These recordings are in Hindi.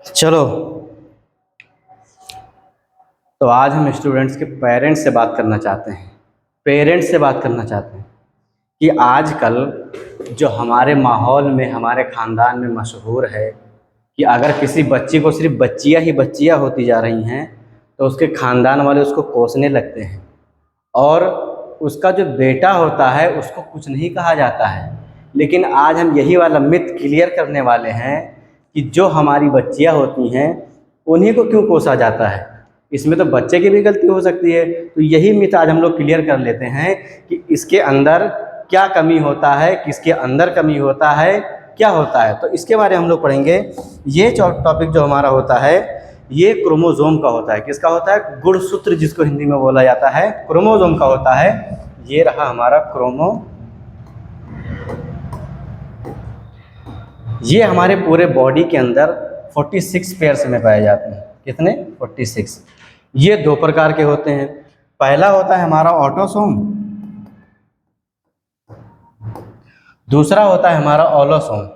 चलो, तो आज हम स्टूडेंट्स के पेरेंट्स से बात करना चाहते हैं। पेरेंट्स से बात करना चाहते हैं कि आजकल जो हमारे माहौल में, हमारे ख़ानदान में मशहूर है कि अगर किसी बच्ची को सिर्फ बच्चियाँ ही बच्चियाँ होती जा रही हैं तो उसके ख़ानदान वाले उसको कोसने लगते हैं, और उसका जो बेटा होता है उसको कुछ नहीं कहा जाता है। लेकिन आज हम यही वाला मिथ क्लियर करने वाले हैं कि जो हमारी बच्चियाँ होती हैं उन्हीं को क्यों कोसा जाता है। इसमें तो बच्चे की भी गलती हो सकती है। तो यही मिथ आज हम लोग क्लियर कर लेते हैं कि इसके अंदर क्या कमी होता है, किसके अंदर कमी होता है, क्या होता है। तो इसके बारे में हम लोग पढ़ेंगे। ये टॉपिक जो हमारा होता है ये क्रोमोसोम का होता है। किसका होता है? गुणसूत्र, जिसको हिंदी में बोला जाता है, क्रोमोसोम का होता है। ये रहा हमारा ये हमारे पूरे बॉडी के अंदर 46 पेयर्स में पाए जाते हैं। कितने? 46। ये दो प्रकार के होते हैं। पहला होता है हमारा ऑटोसोम, दूसरा होता है हमारा ऑलोसोम।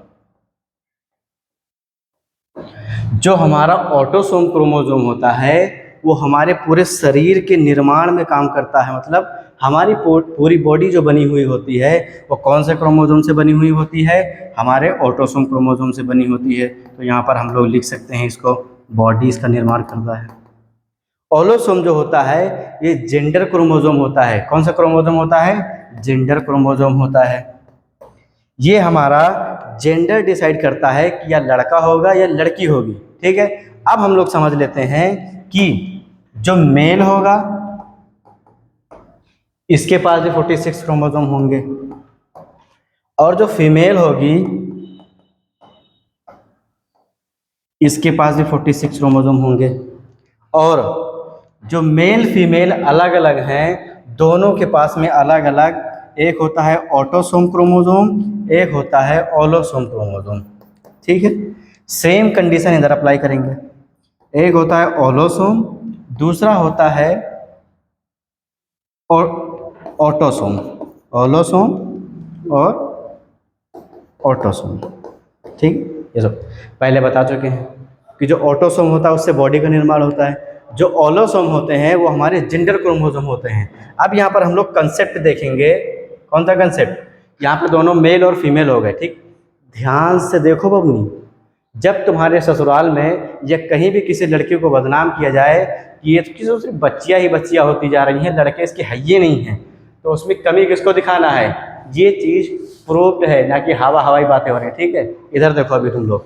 जो हमारा ऑटोसोम क्रोमोसोम होता है वो हमारे पूरे शरीर के निर्माण में काम करता है। मतलब हमारी पूरी बॉडी जो बनी हुई होती है वो कौन से क्रोमोसोम से बनी हुई होती है? हमारे ऑटोसोम क्रोमोसोम से बनी होती है। तो यहाँ पर हम लोग लिख सकते हैं इसको, बॉडी इसका निर्माण करता है। ऑलोसोम जो होता है ये जेंडर क्रोमोसोम होता है। कौन सा क्रोमोसोम होता है? जेंडर क्रोमोसोम होता है। ये हमारा जेंडर डिसाइड करता है कि या लड़का होगा या लड़की होगी। ठीक है, अब हम लोग समझ लेते हैं कि जो मेल होगा इसके पास भी 46 क्रोमोसोम होंगे, और जो फीमेल होगी इसके पास भी 46 क्रोमोसोम होंगे। और जो मेल फीमेल अलग अलग हैं, दोनों के पास में अलग अलग, एक होता है ऑटोसोम क्रोमोसोम, एक होता है ऑलोसोम क्रोमोसोम। ठीक है, सेम कंडीशन इधर अप्लाई करेंगे। एक होता है ऑलोसोम, दूसरा होता है ऑटोसोम, ऑलोसोम और ऑटोसोम। ठीक, ये सब पहले बता चुके हैं कि जो ऑटोसोम होता है उससे बॉडी का निर्माण होता है। जो ऑलोसोम होते हैं वो हमारे जेंडर क्रोमोसोम होते हैं। अब यहाँ पर हम लोग कंसेप्ट देखेंगे। कौन सा कंसेप्ट? यहाँ पर दोनों मेल और फीमेल हो गए। ठीक, ध्यान से देखो बबनी, जब तुम्हारे ससुराल में या कहीं भी किसी लड़की को बदनाम किया जाए कि ये तो किसी सिर्फ बच्चियाँ ही बच्चियाँ होती जा रही हैं, लड़के इसके हइये नहीं हैं, तो उसमें कमी किसको दिखाना है? ये चीज़ प्रूव्ड है, ना कि हवाई बातें हो रही हैं। ठीक है, इधर देखो अभी तुम लोग,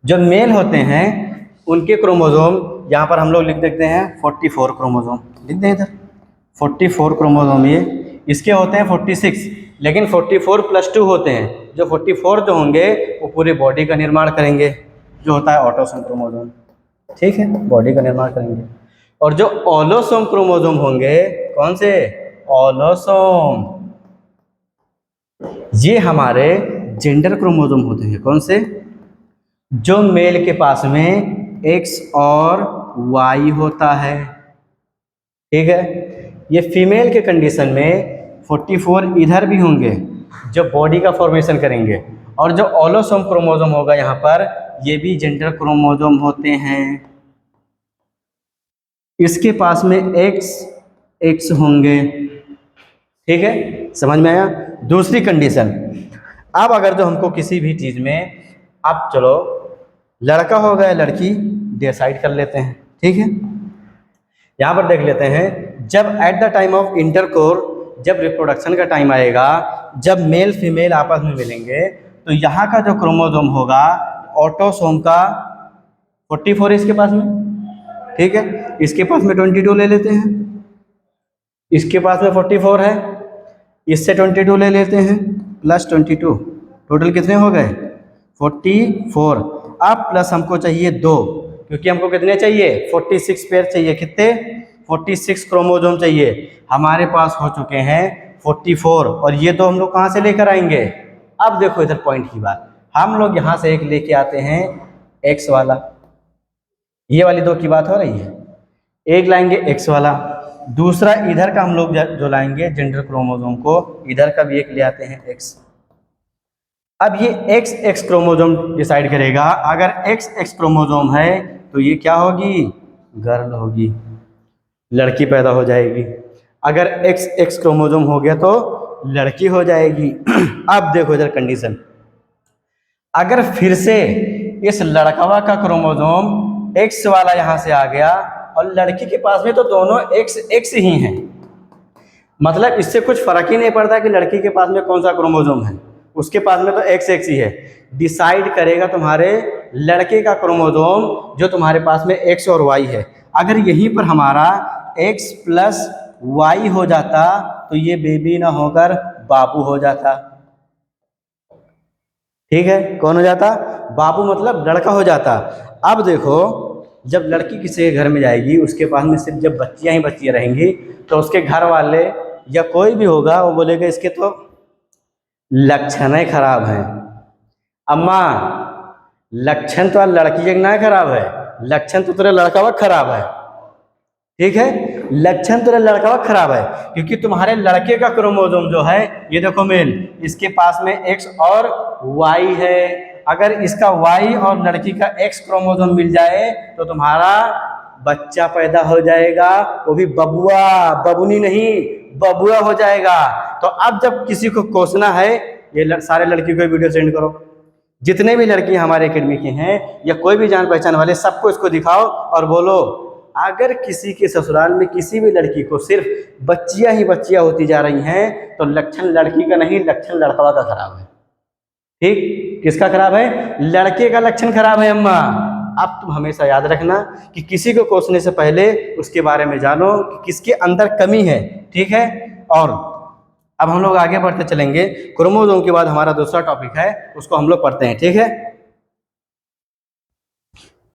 जो मेल होते हैं उनके क्रोमोसोम यहाँ पर हम लोग लिख देते हैं 44 क्रोमोसोम, लिख दें इधर 44 क्रोमोसोम। ये इसके होते हैं 46, लेकिन 44 प्लस 2 होते हैं। जो 44 जो होंगे वो पूरी बॉडी का निर्माण करेंगे, जो होता है ऑटोसोम क्रोमोसोम। ठीक है, बॉडी का निर्माण करेंगे। और जो ऑलोसोम क्रोमोसोम होंगे, कौन से? ऑलोसोम, ये हमारे जेंडर क्रोमोसोम होते हैं। कौन से? जो मेल के पास में एक्स और वाई होता है। ठीक है, ये फीमेल के कंडीशन में 44 इधर भी होंगे जो बॉडी का फॉर्मेशन करेंगे, और जो ऑलोसोम क्रोमोसोम होगा यहाँ पर, ये भी जेंडर क्रोमोसोम होते हैं। इसके पास में एक्स होंगे। ठीक है, समझ में आया? दूसरी कंडीशन, अब अगर जो हमको किसी भी चीज़ में, अब चलो लड़का होगा या लड़की डिसाइड कर लेते हैं। ठीक है, यहाँ पर देख लेते हैं, जब एट द टाइम ऑफ इंटरकोर, जब रिप्रोडक्शन का टाइम आएगा, जब मेल फीमेल आपस में मिलेंगे, तो यहाँ का जो क्रोमोसोम होगा ऑटोसोम का 44 इसके पास में। ठीक है, इसके पास में 22 ले लेते हैं, इसके पास में 44 है, इससे 22 ले लेते हैं प्लस 22, टोटल कितने हो गए? 44। अब प्लस हमको चाहिए 2, क्योंकि हमको कितने चाहिए? 46 पेयर चाहिए। कितने? 46 क्रोमोसोम चाहिए। हमारे पास हो चुके हैं 44, और ये दो हम लोग कहाँ से लेकर आएंगे? अब देखो इधर पॉइंट की बात, हम लोग यहाँ से एक लेके आते हैं एक्स वाला, ये वाली दो की बात हो रही है, एक लाएंगे एक्स वाला, दूसरा इधर का हम लोग जो लाएंगे जेंडर क्रोमोसोम को, इधर का भी एक ले आते हैं एक्स। अब ये एक्स एक्स क्रोमोजोम डिसाइड करेगा। अगर एक्स एक्स क्रोमोजोम है तो ये क्या होगी, गर्ल होगी, लड़की पैदा हो जाएगी। अगर एक्स एक्स क्रोमोजोम हो गया तो लड़की हो जाएगी। अब देखो इधर कंडीशन, अगर फिर से इस लड़कवा का क्रोमोजोम एक्स वाला यहाँ से आ गया और लड़की के पास में तो दोनों एक्स एक्स ही हैं, मतलब इससे कुछ फर्क ही नहीं पड़ता कि लड़की के पास में कौन सा क्रोमोजोम है, उसके पास में तो एक्स एक्स ही है। डिसाइड करेगा तुम्हारे लड़के का क्रोमोजोम जो तुम्हारे पास में एक्स और वाई है। अगर यहीं पर हमारा एक्स प्लस वाई हो जाता तो ये बेबी ना होकर बाबू हो जाता। ठीक है, कौन हो जाता, बाबू, मतलब लड़का हो जाता। अब देखो जब लड़की किसी के घर में जाएगी उसके पास में सिर्फ जब बच्चियां ही बच्चियां रहेंगी तो उसके घर वाले या कोई भी होगा वो बोलेगा इसके तो लक्षण ही खराब हैं। अम्मा लक्षण तो लड़की के ना खराब है, लक्षण तो तेरा लड़का वा खराब है। ठीक है, लक्षण तेरा लड़का वा खराब है क्योंकि तुम्हारे लड़के का क्रोमोसोम जो है ये देखो मेल, इसके पास में एक्स और वाई है। अगर इसका वाई और लड़की का एक्स क्रोमोसोम मिल जाए तो तुम्हारा बच्चा पैदा हो जाएगा, वो भी बबुआ, बबुनी नहीं, बबुआ हो जाएगा। तो अब जब किसी को कोसना है, ये सारे लड़की को वीडियो सेंड करो, जितने भी लड़की हमारे एकेडमी के हैं या कोई भी जान पहचान वाले, सबको इसको दिखाओ और बोलो अगर किसी के ससुराल में किसी भी लड़की को सिर्फ बच्चियां ही बच्चियां होती जा रही हैं तो लक्षण लड़की का नहीं, लक्षण लड़का का खराब है। ठीक, किसका खराब है, लड़के का लक्षण खराब है अम्मा। अब तुम हमेशा याद रखना कि किसी को कोसने से पहले उसके बारे में जानो कि किसके अंदर कमी है। ठीक है, और अब हम लोग आगे बढ़ते चलेंगे। क्रोमोसोम के बाद हमारा दूसरा टॉपिक है, उसको हम लोग पढ़ते हैं। ठीक है।